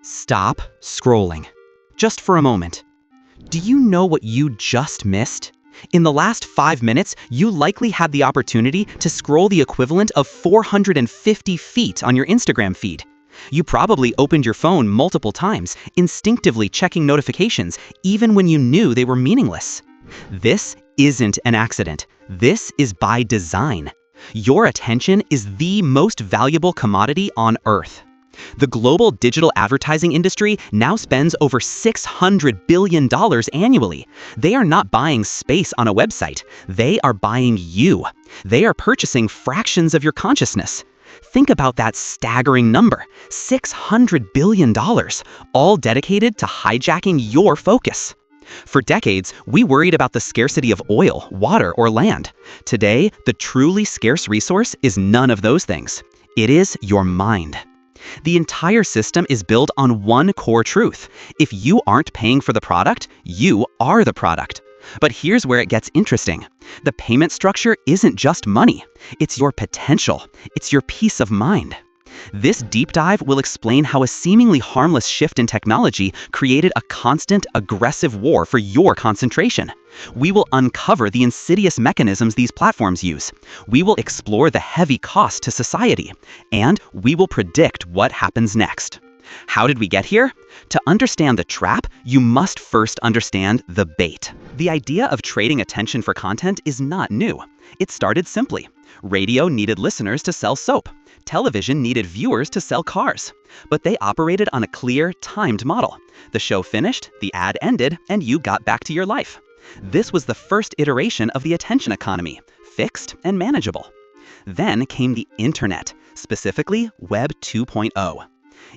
Stop scrolling. Just for a moment. Do you know what you just missed? In the last 5 minutes, you likely had the opportunity to scroll the equivalent of 450 feet on your Instagram feed. You probably opened your phone multiple times, instinctively checking notifications, even when you knew they were meaningless. This isn't an accident. This is by design. Your attention is the most valuable commodity on Earth. The global digital advertising industry now spends over $600 billion annually. They are not buying space on a website. They are buying you. They are purchasing fractions of your consciousness. Think about that staggering number, $600 billion, all dedicated to hijacking your focus. For decades, we worried about the scarcity of oil, water, or land. Today, the truly scarce resource is none of those things. It is your mind. The entire system is built on one core truth. If you aren't paying for the product, you are the product. But here's where it gets interesting. The payment structure isn't just money. It's your potential. It's your peace of mind. This deep dive will explain how a seemingly harmless shift in technology created a constant, aggressive war for your concentration. We will uncover the insidious mechanisms these platforms use. We will explore the heavy cost to society. And we will predict what happens next. How did we get here? To understand the trap, you must first understand the bait. The idea of trading attention for content is not new. It started simply. Radio needed listeners to sell soap. Television needed viewers to sell cars. But they operated on a clear, timed model. The show finished, the ad ended, and you got back to your life. This was the first iteration of the attention economy, fixed and manageable. Then came the internet, specifically Web 2.0.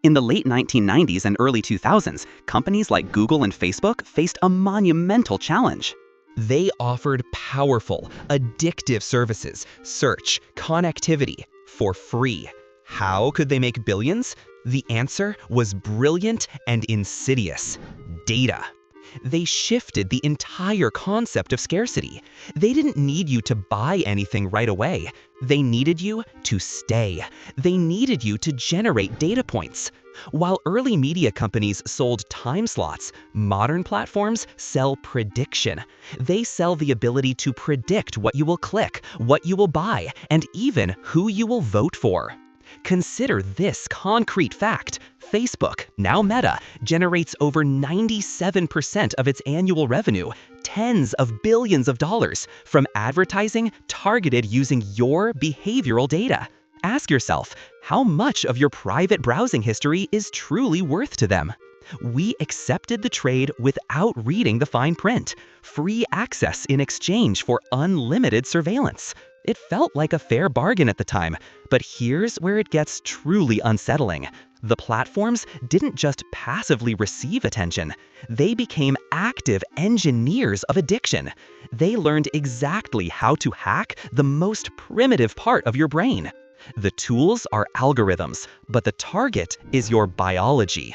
In the late 1990s and early 2000s, companies like Google and Facebook faced a monumental challenge. They offered powerful, addictive services, search, connectivity, for free. How could they make billions? The answer was brilliant and insidious: data. They shifted the entire concept of scarcity. They didn't need you to buy anything right away. They needed you to stay. They needed you to generate data points. While early media companies sold time slots, modern platforms sell prediction. They sell the ability to predict what you will click, what you will buy, and even who you will vote for. Consider this concrete fact. Facebook, now Meta, generates over 97% of its annual revenue, tens of billions of dollars, from advertising targeted using your behavioral data. Ask yourself, how much of your private browsing history is truly worth to them? We accepted the trade without reading the fine print. Free access in exchange for unlimited surveillance. It felt like a fair bargain at the time, but here's where it gets truly unsettling. The platforms didn't just passively receive attention. They became active engineers of addiction. They learned exactly how to hack the most primitive part of your brain. The tools are algorithms, but the target is your biology.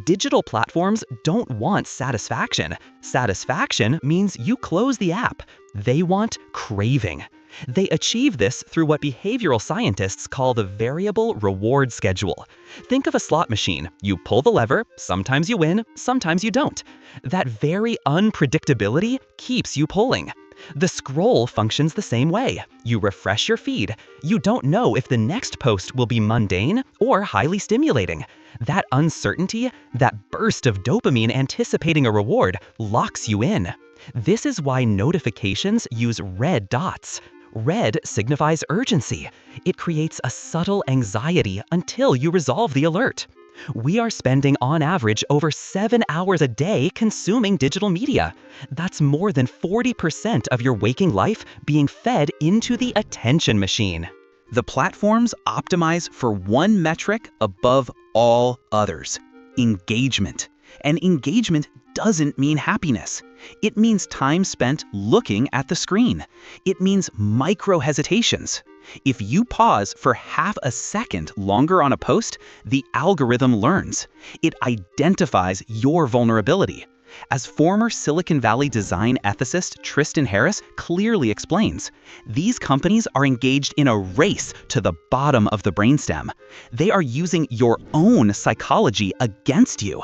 Digital platforms don't want satisfaction. Satisfaction means you close the app. They want craving. They achieve this through what behavioral scientists call the variable reward schedule. Think of a slot machine. You pull the lever, sometimes you win, sometimes you don't. That very unpredictability keeps you pulling. The scroll functions the same way. You refresh your feed. You don't know if the next post will be mundane or highly stimulating. That uncertainty, that burst of dopamine anticipating a reward, locks you in. This is why notifications use red dots. Red signifies urgency. It creates a subtle anxiety until you resolve the alert. We are spending on average over 7 hours a day consuming digital media. That's more than 40% of your waking life being fed into the attention machine. The platforms optimize for one metric above all others: engagement. And engagement doesn't mean happiness. It means time spent looking at the screen. It means micro-hesitations. If you pause for half a second longer on a post, the algorithm learns. It identifies your vulnerability. As former Silicon Valley design ethicist Tristan Harris clearly explains, these companies are engaged in a race to the bottom of the brainstem. They are using your own psychology against you.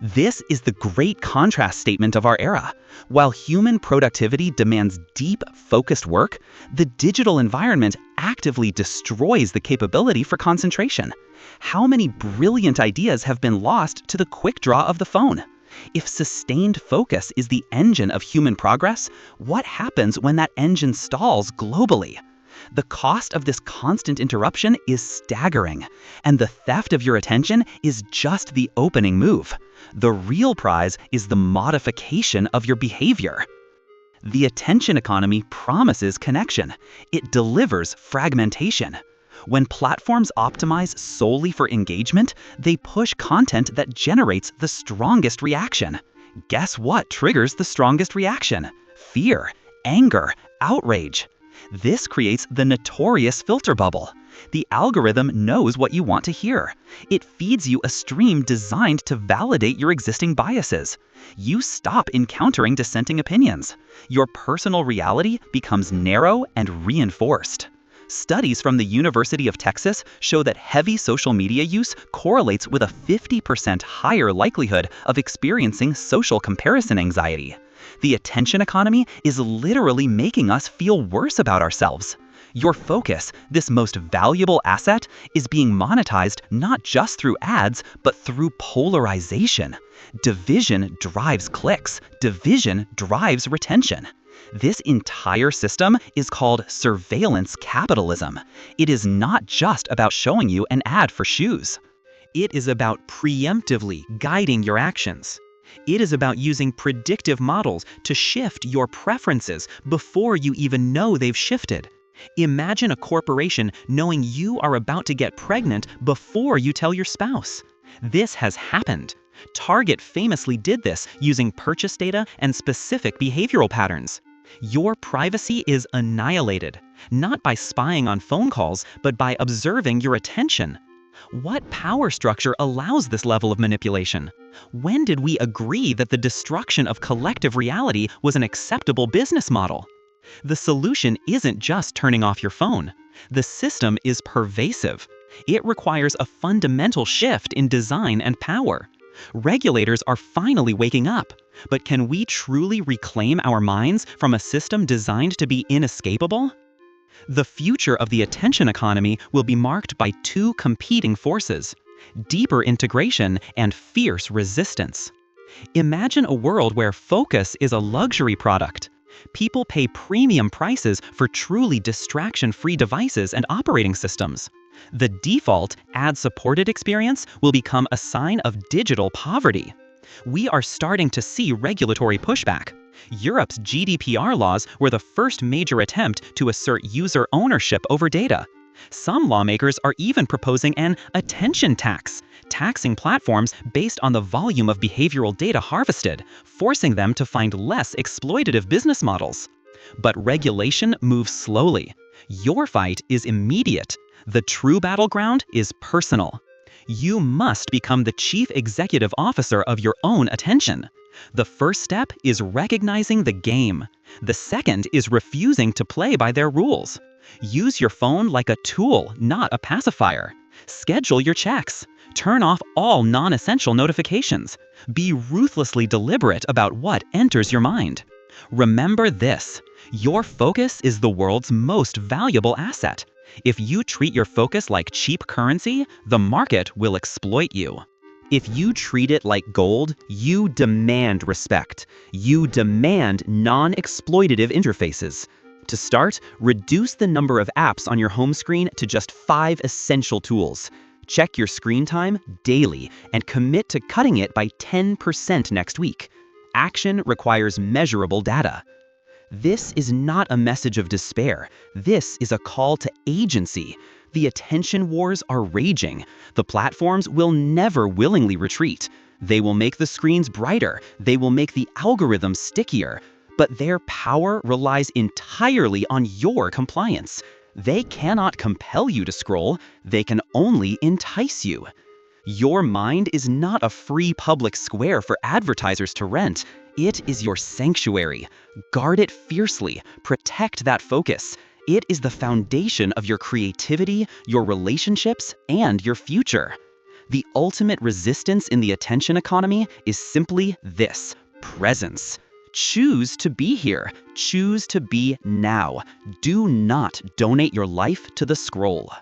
This is the great contrast statement of our era. While human productivity demands deep, focused work, the digital environment actively destroys the capability for concentration. How many brilliant ideas have been lost to the quick draw of the phone? If sustained focus is the engine of human progress, what happens when that engine stalls globally? The cost of this constant interruption is staggering, and the theft of your attention is just the opening move. The real prize is the modification of your behavior. The attention economy promises connection. It delivers fragmentation. When platforms optimize solely for engagement, they push content that generates the strongest reaction. Guess what triggers the strongest reaction? Fear, anger, outrage. This creates the notorious filter bubble. The algorithm knows what you want to hear. It feeds you a stream designed to validate your existing biases. You stop encountering dissenting opinions. Your personal reality becomes narrow and reinforced. Studies from the University of Texas show that heavy social media use correlates with a 50% higher likelihood of experiencing social comparison anxiety. The attention economy is literally making us feel worse about ourselves. Your focus, this most valuable asset, is being monetized not just through ads, but through polarization. Division drives clicks. Division drives retention. This entire system is called surveillance capitalism. It is not just about showing you an ad for shoes. It is about preemptively guiding your actions. It is about using predictive models to shift your preferences before you even know they've shifted. Imagine a corporation knowing you are about to get pregnant before you tell your spouse. This has happened. Target famously did this using purchase data and specific behavioral patterns. Your privacy is annihilated, not by spying on phone calls, but by observing your attention. What power structure allows this level of manipulation? When did we agree that the destruction of collective reality was an acceptable business model? The solution isn't just turning off your phone. The system is pervasive. It requires a fundamental shift in design and power. Regulators are finally waking up. But can we truly reclaim our minds from a system designed to be inescapable? The future of the attention economy will be marked by two competing forces: deeper integration and fierce resistance. Imagine a world where focus is a luxury product. People pay premium prices for truly distraction-free devices and operating systems. The default, ad-supported experience will become a sign of digital poverty. We are starting to see regulatory pushback. Europe's GDPR laws were the first major attempt to assert user ownership over data. Some lawmakers are even proposing an attention tax, taxing platforms based on the volume of behavioral data harvested, forcing them to find less exploitative business models. But regulation moves slowly. Your fight is immediate. The true battleground is personal. You must become the chief executive officer of your own attention. The first step is recognizing the game. The second is refusing to play by their rules. Use your phone like a tool, not a pacifier. Schedule your checks. Turn off all non-essential notifications. Be ruthlessly deliberate about what enters your mind. Remember this: your focus is the world's most valuable asset. If you treat your focus like cheap currency, the market will exploit you. If you treat it like gold, you demand respect. You demand non-exploitative interfaces. To start, reduce the number of apps on your home screen to just 5 essential tools. Check your screen time daily and commit to cutting it by 10% next week. Action requires measurable data. This is not a message of despair. This is a call to agency. The attention wars are raging. The platforms will never willingly retreat. They will make the screens brighter. They will make the algorithms stickier. But their power relies entirely on your compliance. They cannot compel you to scroll. They can only entice you. Your mind is not a free public square for advertisers to rent. It is your sanctuary. Guard it fiercely. Protect that focus. It is the foundation of your creativity, your relationships, and your future. The ultimate resistance in the attention economy is simply this: presence. Choose to be here. Choose to be now. Do not donate your life to the scroll.